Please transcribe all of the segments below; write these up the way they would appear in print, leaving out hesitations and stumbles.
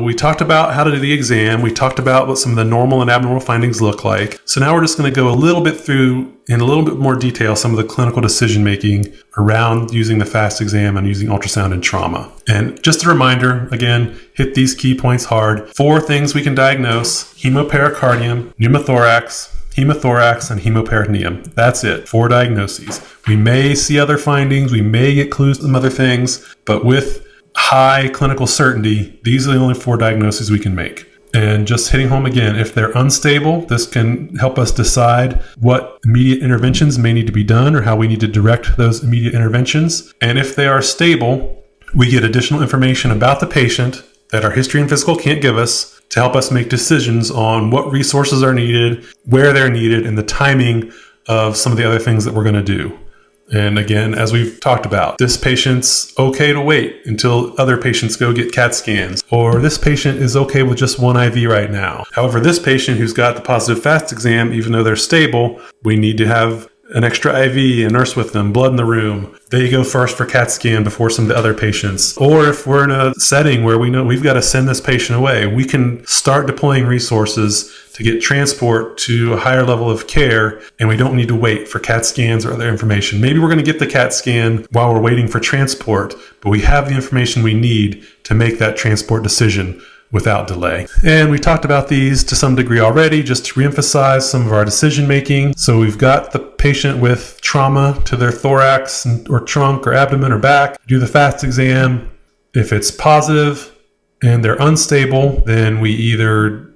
We talked about how to do the exam. We talked about what some of the normal and abnormal findings look like. So now we're just going to go a little bit through in a little bit more detail some of the clinical decision making around using the FAST exam and using ultrasound in trauma. And just a reminder, again, hit these key points hard. 4 things we can diagnose: hemopericardium, pneumothorax, hemothorax, and hemoperineum. That's it. 4 diagnoses. We may see other findings. We may get clues to some other things, but with high clinical certainty, these are the only 4 diagnoses we can make. And just hitting home again, if they're unstable, this can help us decide what immediate interventions may need to be done or how we need to direct those immediate interventions. And if they are stable, we get additional information about the patient that our history and physical can't give us to help us make decisions on what resources are needed, where they're needed, and the timing of some of the other things that we're going to do. And again, as we've talked about, this patient's okay to wait until other patients go get CAT scans, or this patient is okay with just 1 IV right now. However, this patient who's got the positive FAST exam, even though they're stable, we need to have an extra IV, a nurse with them, blood in the room. They go first for CAT scan before some of the other patients. Or if we're in a setting where we know we've got to send this patient away, we can start deploying resources to get transport to a higher level of care, and we don't need to wait for CAT scans or other information. Maybe we're going to get the CAT scan while we're waiting for transport, but we have the information we need to make that transport decision without delay. And we talked about these to some degree already, just to reemphasize some of our decision making. So we've got the patient with trauma to their thorax or trunk or abdomen or back. Do the FAST exam. If it's positive and they're unstable, then we either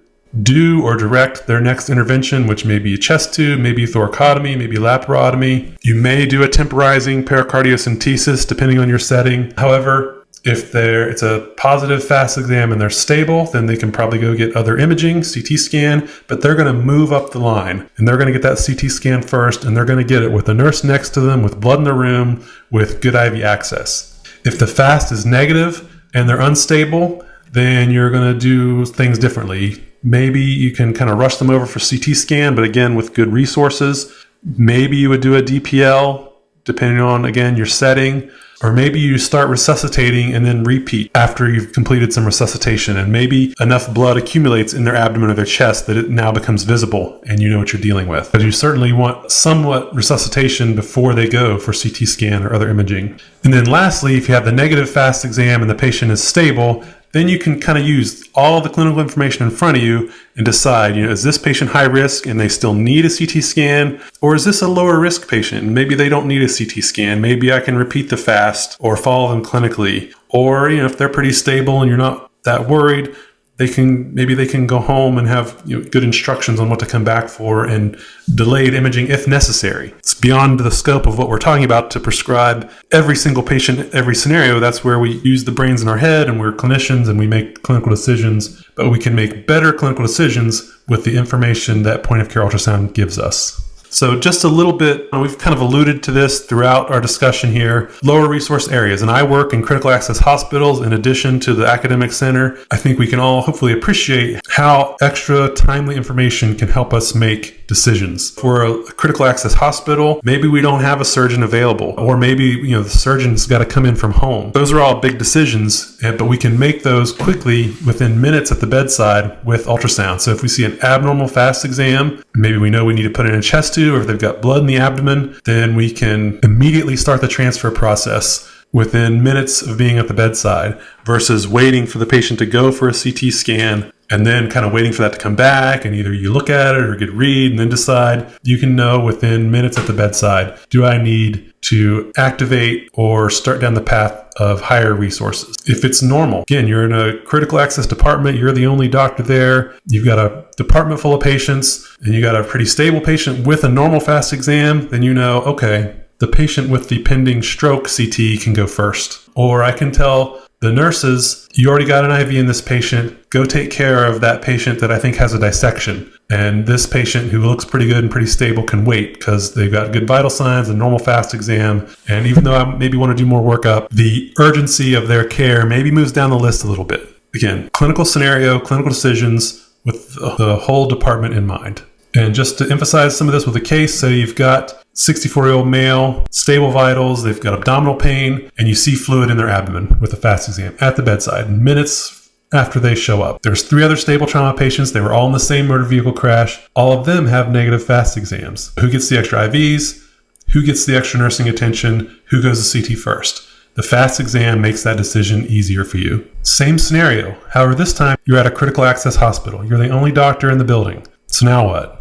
do or direct their next intervention, which may be a chest tube, maybe thoracotomy, maybe laparotomy. You may do a temporizing pericardiocentesis depending on your setting. However, if it's a positive FAST exam and they're stable, then they can probably go get other imaging, CT scan, but they're going to move up the line and they're going to get that CT scan first, and they're going to get it with a nurse next to them, with blood in the room, with good IV access. If the FAST is negative and they're unstable, then you're going to do things differently. Maybe you can kind of rush them over for CT scan, but again, with good resources. Maybe you would do a DPL, depending on, again, your setting. Or maybe you start resuscitating and then repeat after you've completed some resuscitation, and maybe enough blood accumulates in their abdomen or their chest that it now becomes visible and you know what you're dealing with. But you certainly want somewhat resuscitation before they go for CT scan or other imaging. And then lastly, if you have the negative FAST exam and the patient is stable, then you can kind of use all of the clinical information in front of you and decide, is this patient high risk and they still need a CT scan? Or is this a lower risk patient and maybe they don't need a CT scan? Maybe I can repeat the FAST or follow them clinically. Or, if they're pretty stable and you're not that worried, maybe they can go home and have good instructions on what to come back for and delayed imaging if necessary. It's beyond the scope of what we're talking about to prescribe every single patient, every scenario. That's where we use the brains in our head and we're clinicians and we make clinical decisions, but we can make better clinical decisions with the information that point of care ultrasound gives us. So just a little bit, we've kind of alluded to this throughout our discussion here, lower resource areas. And I work in critical access hospitals in addition to the academic center. I think we can all hopefully appreciate how extra timely information can help us make decisions. For a critical access hospital, maybe we don't have a surgeon available, or maybe the surgeon's got to come in from home. Those are all big decisions, but we can make those quickly within minutes at the bedside with ultrasound. So if we see an abnormal FAST exam, maybe we know we need to put in a chest tube, or if they've got blood in the abdomen, then we can immediately start the transfer process within minutes of being at the bedside versus waiting for the patient to go for a CT scan and then kind of waiting for that to come back, and either you look at it or get read and then decide. You can know within minutes at the bedside, do I need to activate or start down the path of higher resources? If it's normal, again, you're in a critical access department, you're the only doctor there, you've got a department full of patients, and you got a pretty stable patient with a normal FAST exam, then okay, the patient with the pending stroke CT can go first. Or I can tell the nurses, you already got an IV in this patient, go take care of that patient that I think has a dissection. And this patient who looks pretty good and pretty stable can wait because they've got good vital signs, a normal FAST exam. And even though I maybe want to do more workup, the urgency of their care maybe moves down the list a little bit. Again, clinical scenario, clinical decisions with the whole department in mind. And just to emphasize some of this with a case, so you've got 64-year-old male, stable vitals, they've got abdominal pain, and you see fluid in their abdomen with a FAST exam at the bedside. Minutes after they show up. There's 3 other stable trauma patients. They were all in the same motor vehicle crash. All of them have negative FAST exams. Who gets the extra IVs? Who gets the extra nursing attention? Who goes to CT first? The FAST exam makes that decision easier for you. Same scenario. However, this time you're at a critical access hospital. You're the only doctor in the building. So now what?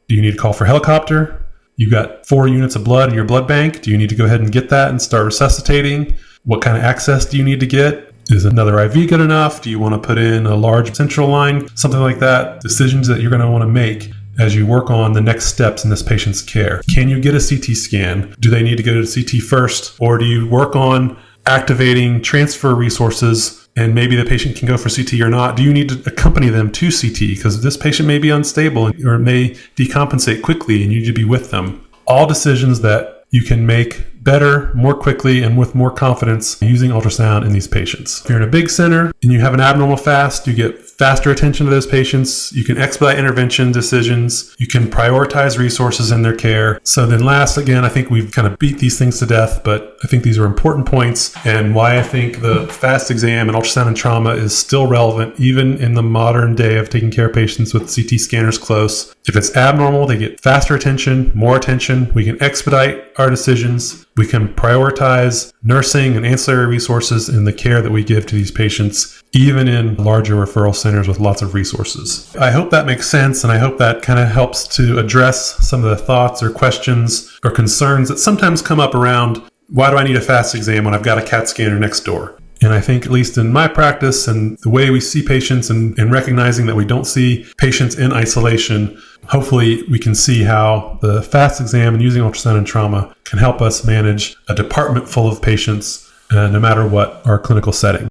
Do you need to call for a helicopter? You've got 4 units of blood in your blood bank. Do you need to go ahead and get that and start resuscitating? What kind of access do you need to get? Is another IV good enough? Do you want to put in a large central line? Something like that. Decisions that you're going to want to make as you work on the next steps in this patient's care. Can you get a CT scan? Do they need to go to CT first? Or do you work on activating transfer resources and maybe the patient can go for CT or not? Do you need to accompany them to CT because this patient may be unstable or may decompensate quickly and you need to be with them? All decisions that you can make better, more quickly, and with more confidence using ultrasound in these patients. If you're in a big center and you have an abnormal FAST, you get faster attention to those patients. You can expedite intervention decisions. You can prioritize resources in their care. So then last, again, I think we've kind of beat these things to death, but I think these are important points and why I think the FAST exam and ultrasound and trauma is still relevant even in the modern day of taking care of patients with CT scanners close. If it's abnormal, they get faster attention, more attention. We can expedite our decisions. We can prioritize nursing and ancillary resources in the care that we give to these patients, even in larger referral centers with lots of resources. I hope that makes sense, and I hope that kind of helps to address some of the thoughts or questions or concerns that sometimes come up around, why do I need a FAST exam when I've got a CAT scanner next door? And I think, at least in my practice and the way we see patients and recognizing that we don't see patients in isolation, hopefully we can see how the FAST exam and using ultrasound and trauma can help us manage a department full of patients, no matter what our clinical setting.